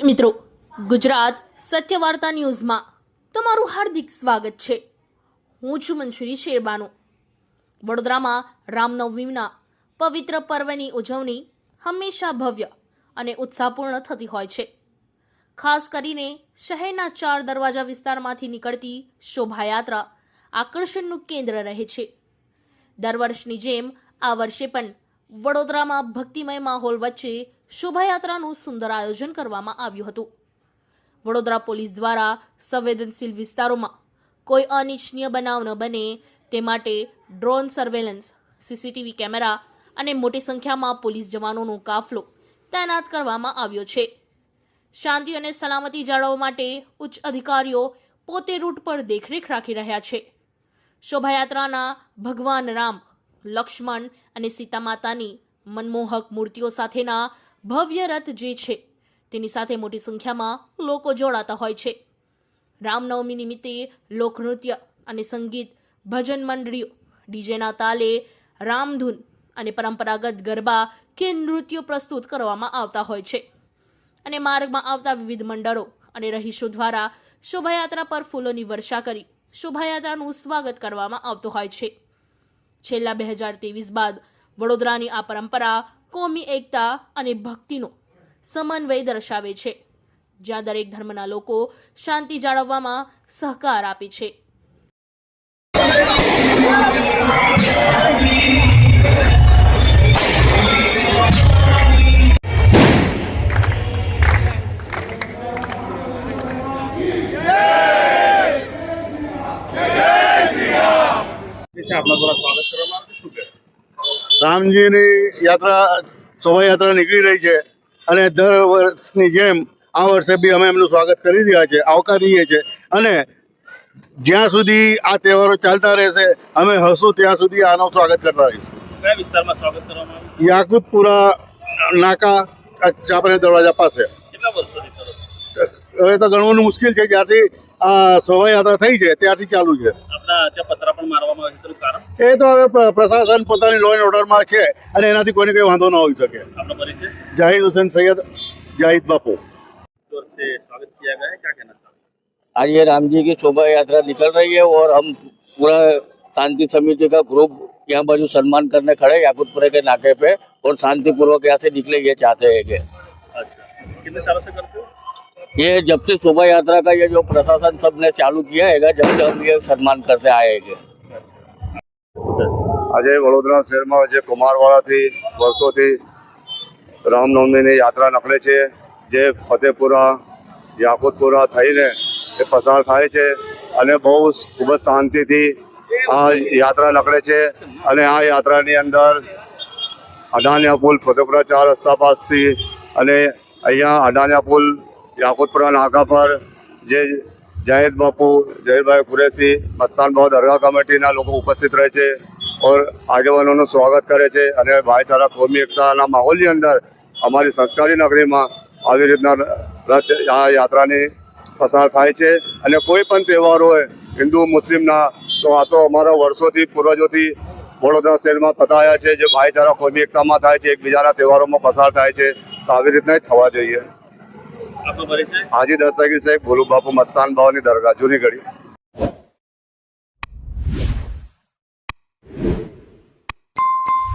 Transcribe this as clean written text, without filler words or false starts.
મિત્રો, ગુજરાત સત્ય વાર્તા ન્યૂઝમાં તમારું હાર્દિક સ્વાગત છે। હું છું મંશુરી શેરબાનો। વડોદરામાં રામનવમીના પવિત્ર પર્વની ઉજવણી હંમેશા ભવ્ય અને ઉત્સાહપૂર્ણ થતી હોય છે। ખાસ કરીને શહેરના 4 દરવાજા વિસ્તારમાંથી નીકળતી શોભાયાત્રા આકર્ષણનું કેન્દ્ર રહે છે। દર વર્ષની જેમ આ વર્ષે પણ વડોદરામાં ભક્તિમય માહોલ વચ્ચે શોભાયાત્રાનું સુંદર આયોજન કરવામાં આવ્યું હતું। વડોદરા પોલીસ દ્વારા સંવેદનશીલ વિસ્તારોમાં કોઈ અનિચ્છનીય બનાવ ન બને તે માટે ડ્રોન સર્વેલન્સ, સીસીટીવી કેમેરા અને મોટી સંખ્યામાં પોલીસ જવાનોનો કાફલો તૈનાત કરવામાં આવ્યો છે। શાંતિ અને સલામતી જાળવવા માટે ઉચ્ચ અધિકારીઓ પોતે રૂટ પર દેખરેખ રાખી રહ્યા છે। શોભાયાત્રાના ભગવાન રામ, લક્ષ્મણ અને સીતા માતાની મનમોહક મૂર્તિઓ સાથેના ભવ્ય રથ જે છે તેની સાથે મોટી સંખ્યામાં લોકો જોડાતા હોય છે। રામનવમી નિમિત્તે લોકનૃત્ય અને સંગીત ભજન મંડળીઓ ડીજેના તાલે રામધૂન અને પરંપરાગત ગરબા કે નૃત્યો પ્રસ્તુત કરવામાં આવતા હોય છે અને માર્ગમાં આવતા વિવિધ મંડળો અને રહીશો દ્વારા શોભાયાત્રા પર ફૂલોની વર્ષા કરી શોભાયાત્રાનું સ્વાગત કરવામાં આવતું હોય છે। છેલ્લા 2023 બાદ વડોદરાની આ પરંપરા કોમી એકતા અને ભક્તિનો સમન્વય દર્શાવે છે, જ્યાં દરેક ધર્મના લોકો શાંતિ જાળવવામાં સહકાર આપે છે। રામજીની યાત્રા શોભાયાત્રા નીકળી રહી છે અને દર વર્ષની જેમ આ વર્ષે બી અમે એમનું સ્વાગત કરી રહ્યા છીએ, આવકારીએ છીએ અને જ્યાં સુધી આ તહેવારો ચાલતા રહેશે અમે હશું ત્યાં સુધી આનું સ્વાગત કરતા રહીશું। કયા વિસ્તારમાં સ્વાગત કરવામાં આવ્યું છે? યાકુતપુરા નાકા ચાપરા દરવાજા પાસે। કેટલા વર્ષોથી કરો છો? હવે તો ગણવાનું મુશ્કેલ છે, જ્યારથી આ શોભાયાત્રા થઈ છે ત્યારથી ચાલુ છે। આપણા ત્યાં પતરા પણ મારવામાં આવે છે, તેનું કારણ? એ તો હવે પ્રશાસન પોતાની લો એન્ડ ઓર્ડરમાં છે અને એનાથી કોઈને કંઈ વાંધો ન હોઈ શકે। आपका परिचय? जाहिद हुसैन सैयद जाहिद बापू। जोर से स्वागत किया गया है, क्या कहना चाहते हैं? आज ये राम जी की शोभा यात्रा निकल रही है और हम पूरा शांति समिति का ग्रुप यहाँ बाजू सम्मान करने खड़े याकुतपुरे के नाके पे और शांति पूर्वक यहाँ से निकले ये चाहते हैं कि अच्छा, कितने सालों से करते हो? ये जब से शोभा यात्रा का ये जो प्रशासन सब ने चालू किया है जब से हम ये सम्मान करते आए हैं। આજે વડોદરા શહેરમાં જે કુમારવાડાથી વર્ષોથી રામનવમીની યાત્રા નીકળે છે, જે ફતેપુરા યાકુતપુરા થઈને એ પસાર થાય છે અને બહુ ખૂબ જ શાંતિથી આ યાત્રા નીકળે છે અને આ યાત્રાની અંદર અડાનિયા પુલ ફતેપુરા 4 રસ્તા પાસથી અને અહીંયા અડાનિયા પુલ યાકુતપુરા નાકા પર જે જાહિદ બાપુ, જહીરભાઈ કુરેશી, મસ્તાન બાવ દરગાહ કમિટીના લોકો ઉપસ્થિત રહે છે और આગેવાનોનું સ્વાગત કરે છે અને ભાઈચારા કોમી એકતાના માહોલની અંદર અમારી સંસ્કારી નગરીમાં આવી રીતના રથ આ યાત્રાની પસાર થાય છે અને કોઈ પણ તહેવાર હોય હિન્દુ મુસ્લિમના તો આ તો અમારા વર્ષોથી પૂર્વજોથી વડોદરા શહેરમાં થતા આવ્યા છે, જે ભાઈચારા કોમી એકતામાં થાય છે, એકબીજાના તહેવારોમાં પસાર થાય છે, તો આવી રીતના જ થવા જોઈએ। आपका परिचय? હાજી દસ્તગીર સાહેબ, ભોલુ બાપુ, મસ્તાન બાવની દરગાહ, જૂની ગઢી।